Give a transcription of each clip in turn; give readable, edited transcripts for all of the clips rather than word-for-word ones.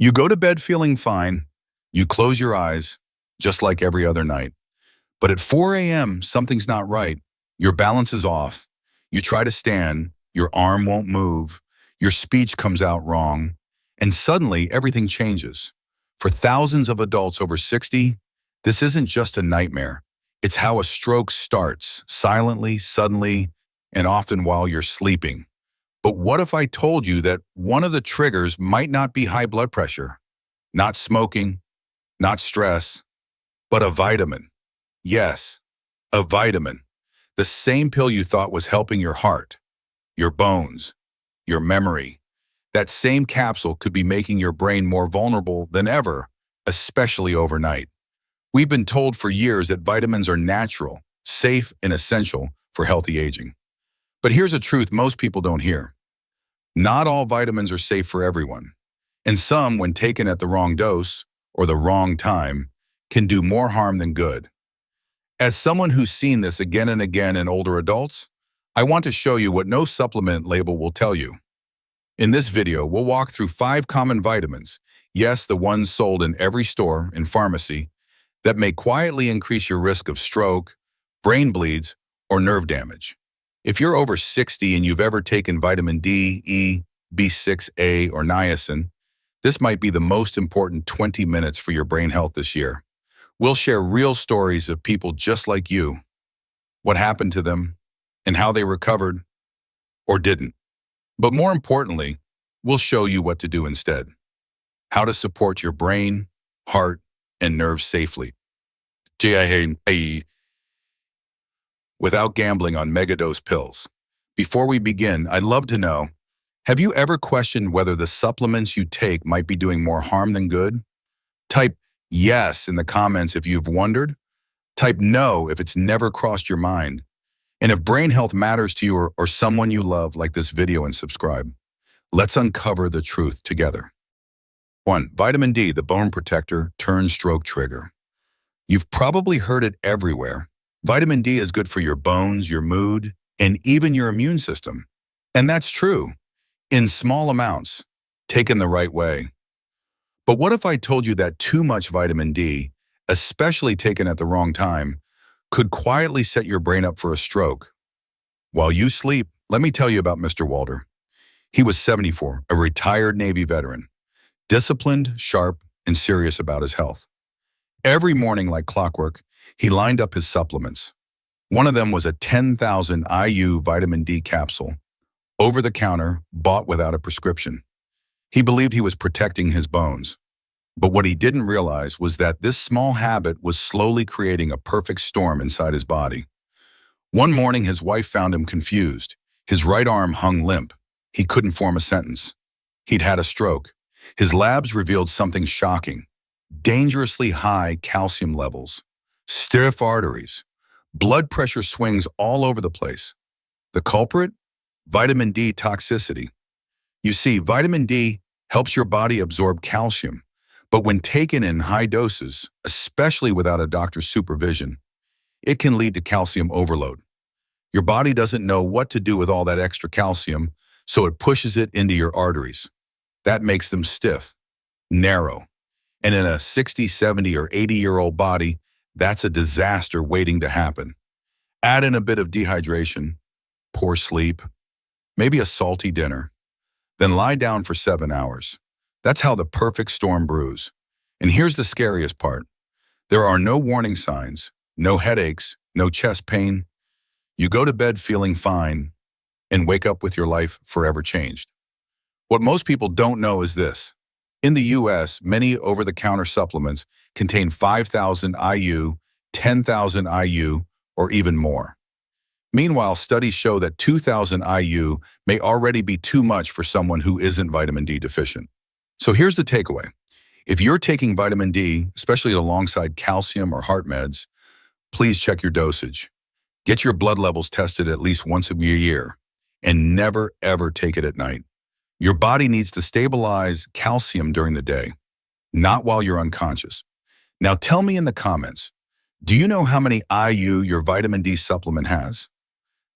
You go to bed feeling fine, you close your eyes, just like every other night. But at 4 a.m., something's not right. Your balance is off. You try to stand, your arm won't move, your speech comes out wrong, and suddenly everything changes. For thousands of adults over 60, this isn't just a nightmare. It's how a stroke starts, silently, suddenly, and often while you're sleeping. But what if I told you that one of the triggers might not be high blood pressure, not smoking, not stress, but a vitamin? Yes, a vitamin. The same pill you thought was helping your heart, your bones, your memory. That same capsule could be making your brain more vulnerable than ever, especially overnight. We've been told for years that vitamins are natural, safe, and essential for healthy aging. But here's a truth most people don't hear. Not all vitamins are safe for everyone, and some, when taken at the wrong dose or the wrong time, can do more harm than good. As someone who's seen this again and again in older adults, I want to show you what no supplement label will tell you. In this video, we'll walk through 5 common vitamins, yes, the ones sold in every store and pharmacy, that may quietly increase your risk of stroke, brain bleeds, or nerve damage. If you're over 60 and you've ever taken vitamin D, E, B6A, or niacin, this might be the most important 20 minutes for your brain health this year. We'll share real stories of people just like you, what happened to them, and how they recovered or didn't. But more importantly, we'll show you what to do instead, how to support your brain, heart, and nerves safely, without gambling on megadose pills. Before we begin, I'd love to know, have you ever questioned whether the supplements you take might be doing more harm than good? Type yes in the comments if you've wondered. Type no if it's never crossed your mind. And if brain health matters to you or someone you love, like this video and subscribe. Let's uncover the truth together. 1. Vitamin D, the bone protector turned stroke trigger. You've probably heard it everywhere. Vitamin D is good for your bones, your mood, and even your immune system. And that's true, in small amounts, taken the right way. But what if I told you that too much vitamin D, especially taken at the wrong time, could quietly set your brain up for a stroke? While you sleep, let me tell you about Mr. Walter. He was 74, a retired Navy veteran, disciplined, sharp, and serious about his health. Every morning, like clockwork, he lined up his supplements. One of them was a 10,000 IU vitamin D capsule, over the counter, bought without a prescription. He believed he was protecting his bones. But what he didn't realize was that this small habit was slowly creating a perfect storm inside his body. One morning, his wife found him confused. His right arm hung limp. He couldn't form a sentence. He'd had a stroke. His labs revealed something shocking: dangerously high calcium levels, stiff arteries, blood pressure swings all over the place. The culprit? Vitamin D toxicity. You see, vitamin D helps your body absorb calcium, but when taken in high doses, especially without a doctor's supervision, it can lead to calcium overload. Your body doesn't know what to do with all that extra calcium, so it pushes it into your arteries. That makes them stiff, narrow, and in a 60, 70, or 80-year-old body, that's a disaster waiting to happen. Add in a bit of dehydration, poor sleep, maybe a salty dinner, then lie down for 7 hours. That's how the perfect storm brews. And here's the scariest part. There are no warning signs, no headaches, no chest pain. You go to bed feeling fine and wake up with your life forever changed. What most people don't know is this. In the US, many over-the-counter supplements contain 5,000 IU, 10,000 IU, or even more. Meanwhile, studies show that 2,000 IU may already be too much for someone who isn't vitamin D deficient. So here's the takeaway. If you're taking vitamin D, especially alongside calcium or heart meds, please check your dosage. Get your blood levels tested at least once a year, and never, ever take it at night. Your body needs to stabilize calcium during the day, not while you're unconscious. Now tell me in the comments, do you know how many IU your vitamin D supplement has?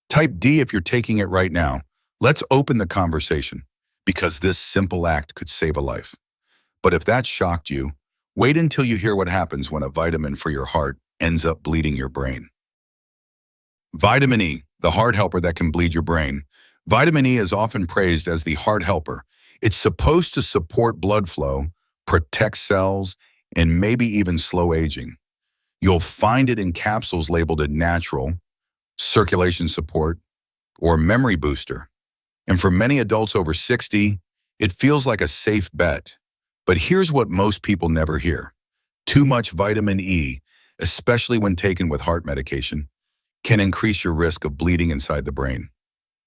Type D if you're taking it right now. Let's open the conversation, because this simple act could save a life. But if that shocked you, wait until you hear what happens when a vitamin for your heart ends up bleeding your brain. Vitamin E, the heart helper that can bleed your brain. Vitamin E is often praised as the heart helper. It's supposed to support blood flow, protect cells, and maybe even slow aging. You'll find it in capsules labeled as natural, circulation support, or memory booster. And for many adults over 60, it feels like a safe bet. But here's what most people never hear. Too much vitamin E, especially when taken with heart medication, can increase your risk of bleeding inside the brain.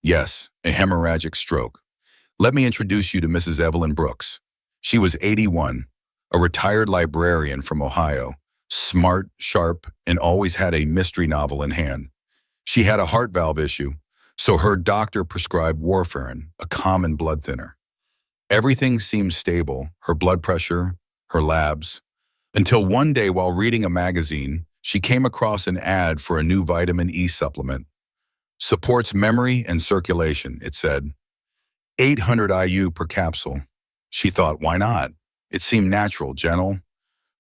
Yes, a hemorrhagic stroke. Let me introduce you to Mrs. Evelyn Brooks. She was 81, a retired librarian from Ohio, smart, sharp, and always had a mystery novel in hand. She had a heart valve issue, so her doctor prescribed warfarin, a common blood thinner. Everything seemed stable, her blood pressure, her labs, until one day while reading a magazine, she came across an ad for a new vitamin E supplement. Supports memory and circulation, it said. 800 IU per capsule. She thought, why not? It seemed natural, gentle.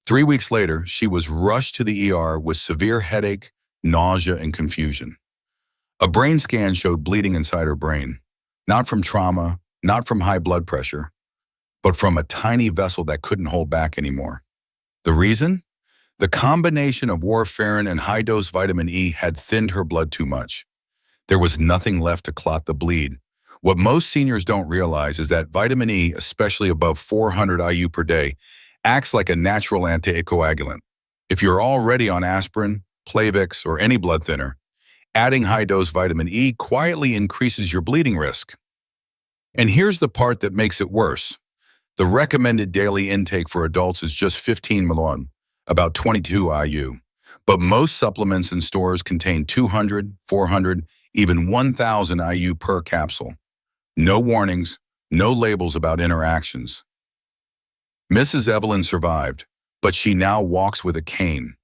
3 weeks later, she was rushed to the ER with severe headache, nausea, and confusion. A brain scan showed bleeding inside her brain, not from trauma, not from high blood pressure, but from a tiny vessel that couldn't hold back anymore. The reason? The combination of warfarin and high-dose vitamin E had thinned her blood too much. There was nothing left to clot the bleed. What most seniors don't realize is that vitamin E, especially above 400 IU per day, acts like a natural anticoagulant. If you're already on aspirin, Plavix, or any blood thinner, adding high-dose vitamin E quietly increases your bleeding risk. And here's the part that makes it worse. The recommended daily intake for adults is just 15 ml, about 22 IU. But most supplements in stores contain 200, 400, even 1,000 IU per capsule. No warnings, no labels about interactions. Mrs. Evelyn survived, but she now walks with a cane.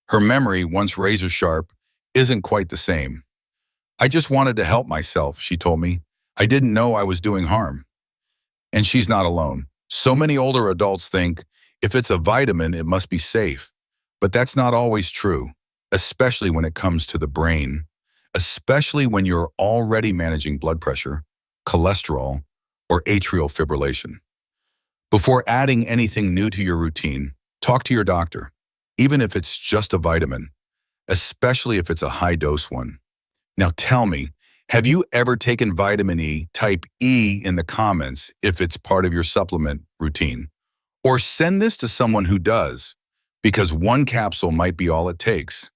Her memory, once razor sharp, isn't quite the same. I just wanted to help myself, she told me. I didn't know I was doing harm. And she's not alone. So many older adults think, if it's a vitamin, it must be safe. But that's not always true, especially when it comes to the brain, especially when you're already managing blood pressure, cholesterol, or atrial fibrillation. Before adding anything new to your routine, talk to your doctor, even if it's just a vitamin, especially if it's a high-dose one. Now tell me, have you ever taken vitamin E? Type E in the comments if it's part of your supplement routine. Or send this to someone who does, because one capsule might be all it takes.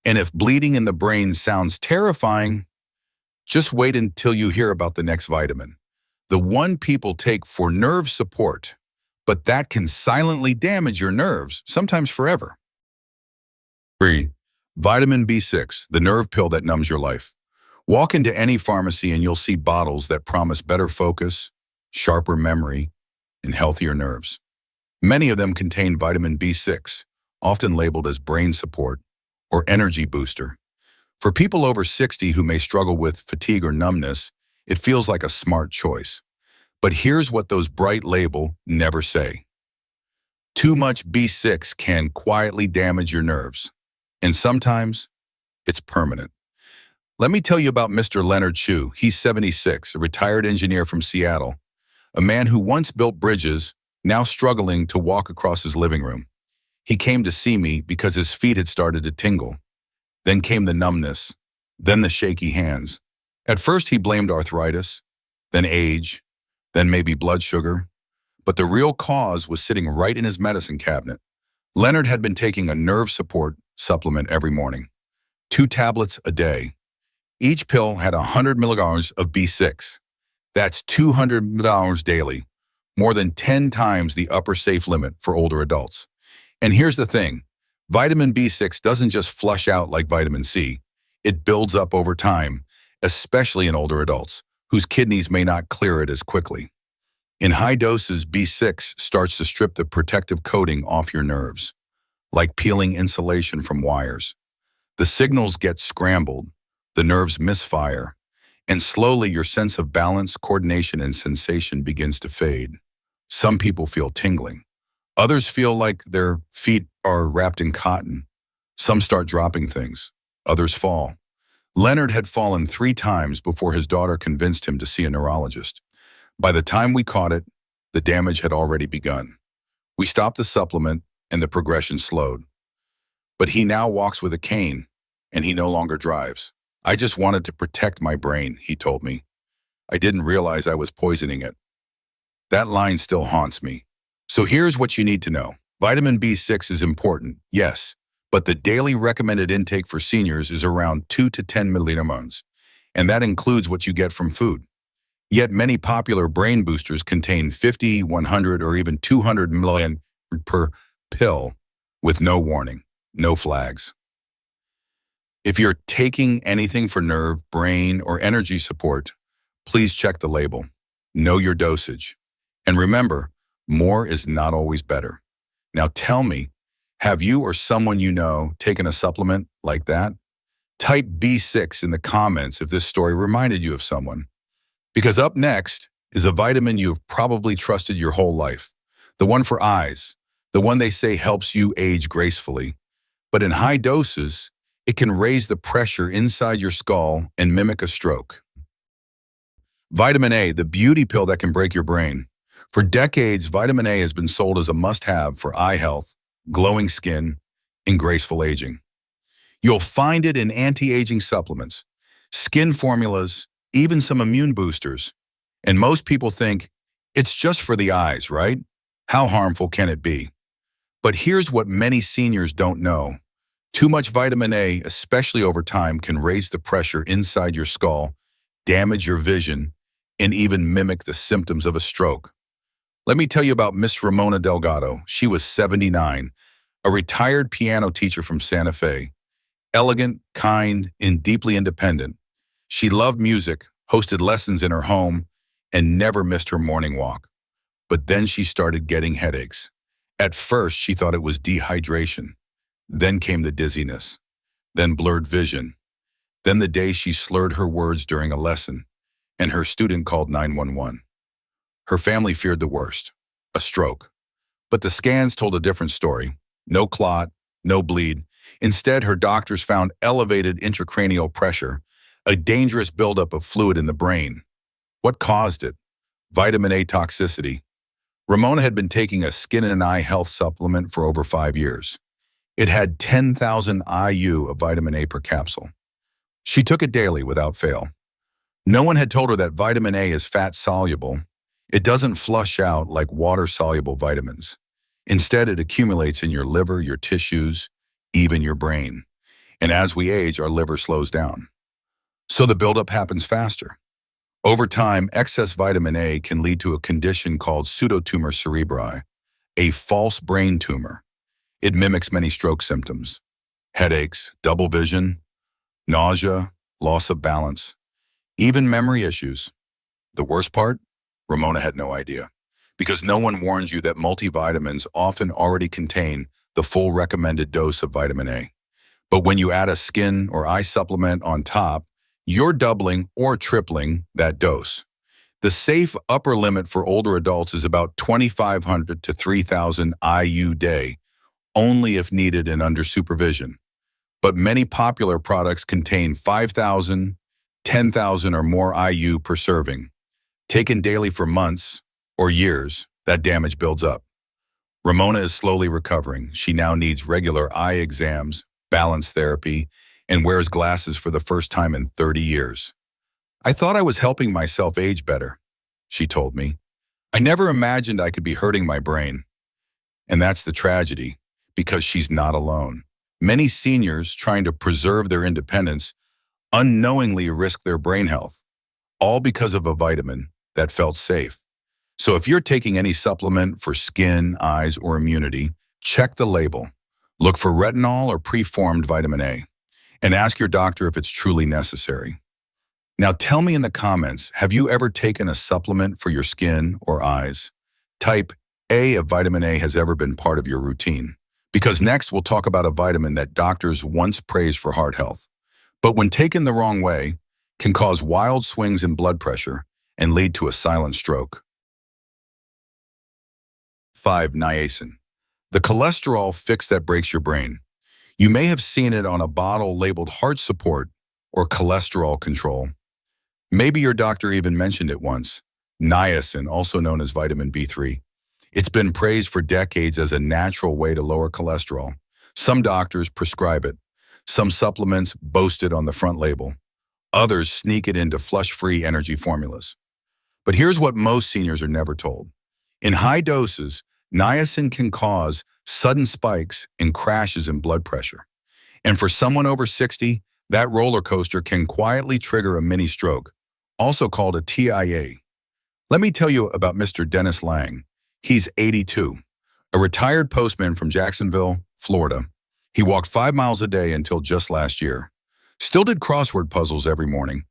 And if bleeding in the brain sounds terrifying, just wait until you hear about the next vitamin. The one people take for nerve support, but that can silently damage your nerves, sometimes forever. 3. Vitamin B6, the nerve pill that numbs your life. Walk into any pharmacy and you'll see bottles that promise better focus, sharper memory, and healthier nerves. Many of them contain vitamin B6, often labeled as brain support or energy booster. For people over 60 who may struggle with fatigue or numbness, it feels like a smart choice. But here's what those bright labels never say. Too much B6 can quietly damage your nerves, and sometimes it's permanent. Let me tell you about Mr. Leonard Chu. He's 76, a retired engineer from Seattle, a man who once built bridges, now struggling to walk across his living room. He came to see me because his feet had started to tingle. Then came the numbness, then the shaky hands. At first he blamed arthritis, then age, then maybe blood sugar. But the real cause was sitting right in his medicine cabinet. Leonard had been taking a nerve support supplement every morning, 2 tablets a day. Each pill had 100 milligrams of B6. That's 200 milligrams daily, more than 10 times the upper safe limit for older adults. And here's the thing, vitamin B6 doesn't just flush out like vitamin C. It builds up over time, especially in older adults, whose kidneys may not clear it as quickly. In high doses, B6 starts to strip the protective coating off your nerves, like peeling insulation from wires. The signals get scrambled, the nerves misfire, and slowly your sense of balance, coordination, and sensation begins to fade. Some people feel tingling, Others feel like their feet are wrapped in cotton. Some start dropping things. Others fall. Leonard had fallen 3 times before his daughter convinced him to see a neurologist. By the time we caught it, the damage had already begun. We stopped the supplement and the progression slowed. But he now walks with a cane and he no longer drives. I just wanted to protect my brain, he told me. I didn't realize I was poisoning it. That line still haunts me. So here's what you need to know. Vitamin B6 is important, yes, but the daily recommended intake for seniors is around 2 to 10 millimoles, and that includes what you get from food. Yet many popular brain boosters contain 50, 100, or even 200 million per pill with no warning, no flags. If you're taking anything for nerve, brain, or energy support, please check the label. Know your dosage. And remember, more is not always better. Now tell me, have you or someone you know taken a supplement like that? Type B6 in the comments if this story reminded you of someone. Because up next is a vitamin you've probably trusted your whole life. The one for eyes, the one they say helps you age gracefully. But in high doses, it can raise the pressure inside your skull and mimic a stroke. Vitamin A, the beauty pill that can break your brain. For decades, vitamin A has been sold as a must-have for eye health, glowing skin, and graceful aging. You'll find it in anti-aging supplements, skin formulas, even some immune boosters. And most people think, it's just for the eyes, right? How harmful can it be? But here's what many seniors don't know. Too much vitamin A, especially over time, can raise the pressure inside your skull, damage your vision, and even mimic the symptoms of a stroke. Let me tell you about Miss Ramona Delgado. She was 79, a retired piano teacher from Santa Fe. Elegant, kind, and deeply independent. She loved music, hosted lessons in her home, and never missed her morning walk. But then she started getting headaches. At first, she thought it was dehydration. Then came the dizziness. Then blurred vision. Then the day she slurred her words during a lesson, and her student called 911. Her family feared the worst, a stroke. But the scans told a different story. No clot, no bleed. Instead, her doctors found elevated intracranial pressure, a dangerous buildup of fluid in the brain. What caused it? Vitamin A toxicity. Ramona had been taking a skin and eye health supplement for over 5 years. It had 10,000 IU of vitamin A per capsule. She took it daily without fail. No one had told her that vitamin A is fat-soluble. It doesn't flush out like water-soluble vitamins. Instead, it accumulates in your liver, your tissues, even your brain. And as we age, our liver slows down. So the buildup happens faster. Over time, excess vitamin A can lead to a condition called pseudotumor cerebri, a false brain tumor. It mimics many stroke symptoms: headaches, double vision, nausea, loss of balance, even memory issues. The worst part? Ramona had no idea, because no one warns you that multivitamins often already contain the full recommended dose of vitamin A. But when you add a skin or eye supplement on top, you're doubling or tripling that dose. The safe upper limit for older adults is about 2,500 to 3,000 IU day, only if needed and under supervision. But many popular products contain 5,000, 10,000 or more IU per serving. Taken daily for months or years, that damage builds up. Ramona is slowly recovering. She now needs regular eye exams, balance therapy, and wears glasses for the first time in 30 years. I thought I was helping myself age better, she told me. I never imagined I could be hurting my brain. And that's the tragedy, because she's not alone. Many seniors trying to preserve their independence unknowingly risk their brain health, all because of a vitamin that felt safe. So if you're taking any supplement for skin, eyes, or immunity, check the label. Look for retinol or preformed vitamin A, and ask your doctor if it's truly necessary. Now tell me in the comments, have you ever taken a supplement for your skin or eyes? Type A if vitamin A has ever been part of your routine. Because next we'll talk about a vitamin that doctors once praised for heart health, but when taken the wrong way, can cause wild swings in blood pressure and lead to a silent stroke. 5. Niacin. The cholesterol fix that breaks your brain. You may have seen it on a bottle labeled heart support or cholesterol control. Maybe your doctor even mentioned it once. Niacin, also known as vitamin B3. It's been praised for decades as a natural way to lower cholesterol. Some doctors prescribe it. Some supplements boast it on the front label. Others sneak it into flush-free energy formulas. But here's what most seniors are never told. In high doses, niacin can cause sudden spikes and crashes in blood pressure. And for someone over 60, that roller coaster can quietly trigger a mini stroke, also called a TIA. Let me tell you about Mr. Dennis Lang. He's 82, a retired postman from Jacksonville, Florida. He walked 5 miles a day until just last year. Still did crossword puzzles every morning,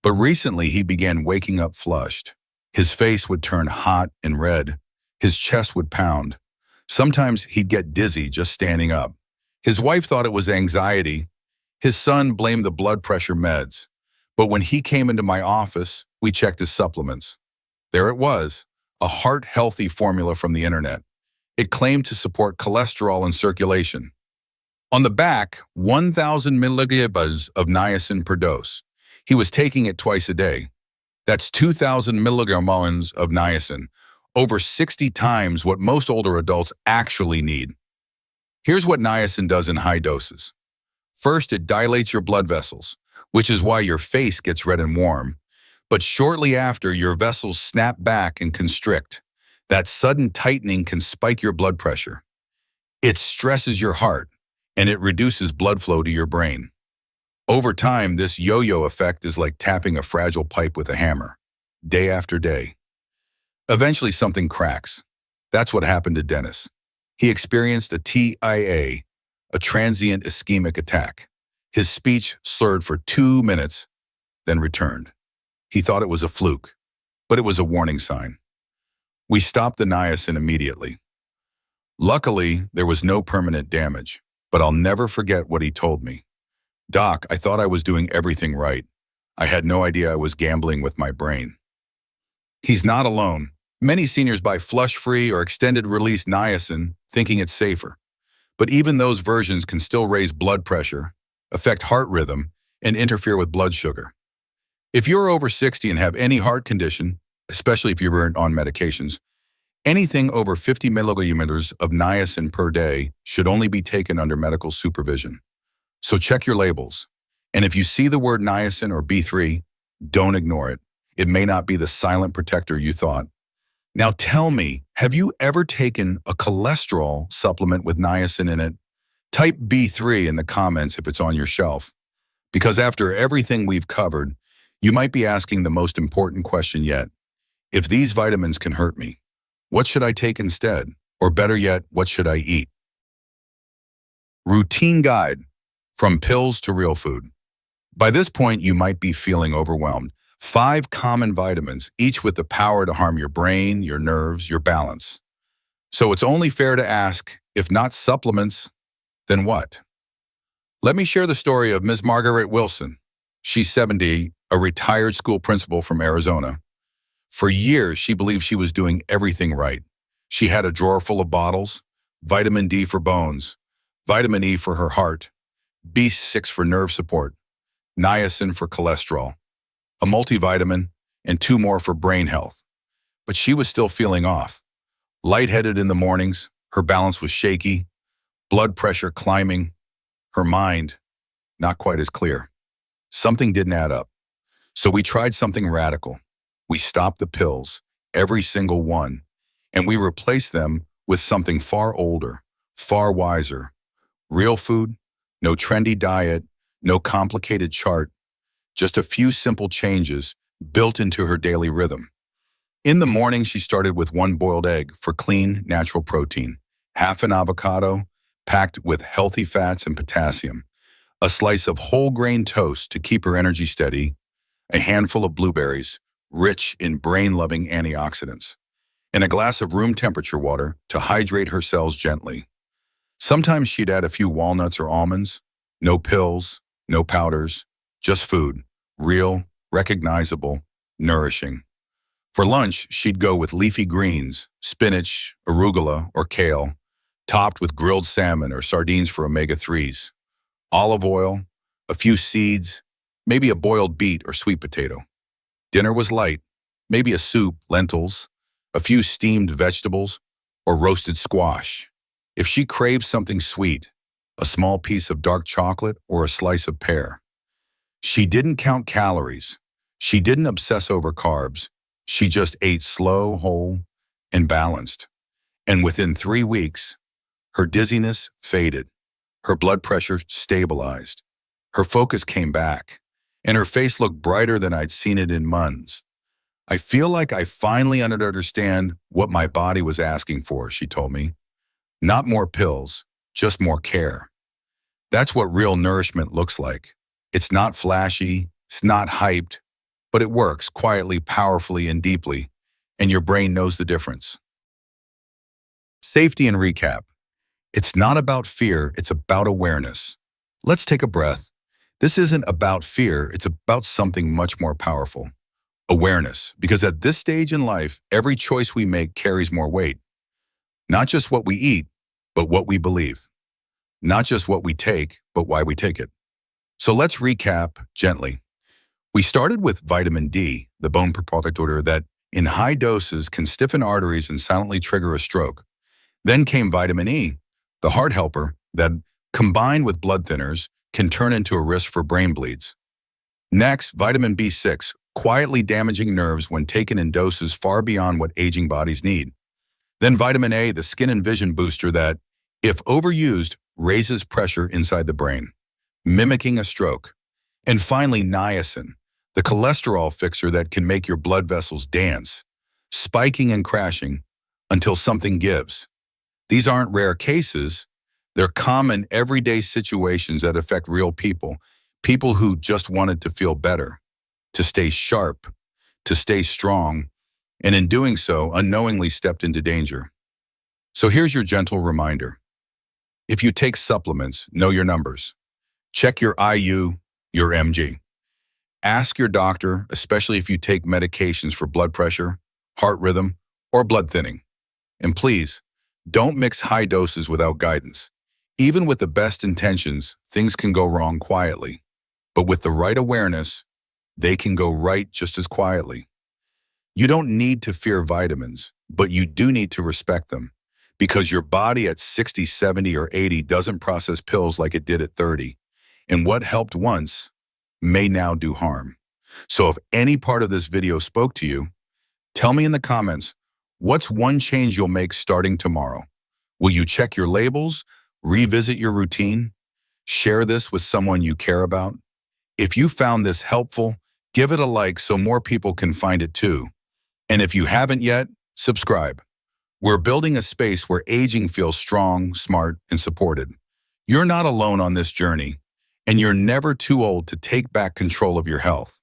but recently he began waking up flushed. His face would turn hot and red. His chest would pound. Sometimes he'd get dizzy just standing up. His wife thought it was anxiety. His son blamed the blood pressure meds. But when he came into my office, we checked his supplements. There it was, a heart-healthy formula from the internet. It claimed to support cholesterol and circulation. On the back, 1,000 milligrams of niacin per dose. He was taking it twice a day. That's 2,000 milligrams of niacin, over 60 times what most older adults actually need. Here's what niacin does in high doses. First, it dilates your blood vessels, which is why your face gets red and warm. But shortly after, your vessels snap back and constrict. That sudden tightening can spike your blood pressure. It stresses your heart, and it reduces blood flow to your brain. Over time, this yo-yo effect is like tapping a fragile pipe with a hammer, day after day. Eventually, something cracks. That's what happened to Dennis. He experienced a TIA, a transient ischemic attack. His speech slurred for 2 minutes, then returned. He thought it was a fluke, but it was a warning sign. We stopped the niacin immediately. Luckily, there was no permanent damage, but I'll never forget what he told me. "Doc, I thought I was doing everything right. I had no idea I was gambling with my brain." He's not alone. Many seniors buy flush-free or extended-release niacin, thinking it's safer. But even those versions can still raise blood pressure, affect heart rhythm, and interfere with blood sugar. If you're over 60 and have any heart condition, especially if you're on medications, anything over 50 milligrams of niacin per day should only be taken under medical supervision. So check your labels. And if you see the word niacin or B3, don't ignore it. It may not be the silent protector you thought. Now tell me, have you ever taken a cholesterol supplement with niacin in it? Type B3 in the comments if it's on your shelf. Because after everything we've covered, you might be asking the most important question yet. If these vitamins can hurt me, what should I take instead? Or better yet, what should I eat? Routine guide. From pills to real food. By this point, you might be feeling overwhelmed. 5 common vitamins, each with the power to harm your brain, your nerves, your balance. So it's only fair to ask, if not supplements, then what? Let me share the story of Ms. Margaret Wilson. She's 70, a retired school principal from Arizona. For years, she believed she was doing everything right. She had a drawer full of bottles, vitamin D for bones, vitamin E for her heart, B6 for nerve support, niacin for cholesterol, a multivitamin, and 2 more for brain health. But she was still feeling off. Lightheaded in the mornings, her balance was shaky, blood pressure climbing, her mind not quite as clear. Something didn't add up. So we tried something radical. We stopped the pills, every single one, and we replaced them with something far older, far wiser. Real food, no trendy diet, no complicated chart, just a few simple changes built into her daily rhythm. In the morning, she started with 1 boiled egg for clean, natural protein, half an avocado packed with healthy fats and potassium, a slice of whole grain toast to keep her energy steady, a handful of blueberries, rich in brain-loving antioxidants, and a glass of room temperature water to hydrate her cells gently. Sometimes she'd add a few walnuts or almonds. No pills, no powders, just food, real, recognizable, nourishing. For lunch, she'd go with leafy greens, spinach, arugula, or kale, topped with grilled salmon or sardines for omega-3s, olive oil, a few seeds, maybe a boiled beet or sweet potato. Dinner was light, maybe a soup, lentils, a few steamed vegetables, or roasted squash. If she craved something sweet, a small piece of dark chocolate or a slice of pear. She didn't count calories. She didn't obsess over carbs. She just ate slow, whole, and balanced. And within 3 weeks, her dizziness faded. Her blood pressure stabilized. Her focus came back, and her face looked brighter than I'd seen it in months. I feel like I finally understand what my body was asking for, she told me. Not more pills, just more care. That's what real nourishment looks like. It's not flashy, it's not hyped, but it works quietly, powerfully, and deeply, and your brain knows the difference. Safety and recap. It's not about fear, it's about awareness. Let's take a breath. This isn't about fear, it's about something much more powerful. Awareness, because at this stage in life, every choice we make carries more weight. Not just what we eat, but what we believe. Not just what we take, but why we take it. So let's recap gently. We started with vitamin D, the bone protector that in high doses can stiffen arteries and silently trigger a stroke. Then came vitamin E, the heart helper that, combined with blood thinners, can turn into a risk for brain bleeds. Next, vitamin B6, quietly damaging nerves when taken in doses far beyond what aging bodies need. Then vitamin A, the skin and vision booster that, if overused, raises pressure inside the brain, mimicking a stroke. And finally, niacin, the cholesterol fixer that can make your blood vessels dance, spiking and crashing until something gives. These aren't rare cases. They're common everyday situations that affect real people, people who just wanted to feel better, to stay sharp, to stay strong, and in doing so, unknowingly stepped into danger. So here's your gentle reminder. If you take supplements, know your numbers. Check your IU, your MG. Ask your doctor, especially if you take medications for blood pressure, heart rhythm, or blood thinning. And please, don't mix high doses without guidance. Even with the best intentions, things can go wrong quietly. But with the right awareness, they can go right just as quietly. You don't need to fear vitamins, but you do need to respect them, because your body at 60, 70, or 80 doesn't process pills like it did at 30. And what helped once may now do harm. So if any part of this video spoke to you, tell me in the comments, what's one change you'll make starting tomorrow? Will you check your labels, revisit your routine, share this with someone you care about? If you found this helpful, give it a like so more people can find it too. And if you haven't yet, subscribe. We're building a space where aging feels strong, smart, and supported. You're not alone on this journey, and you're never too old to take back control of your health.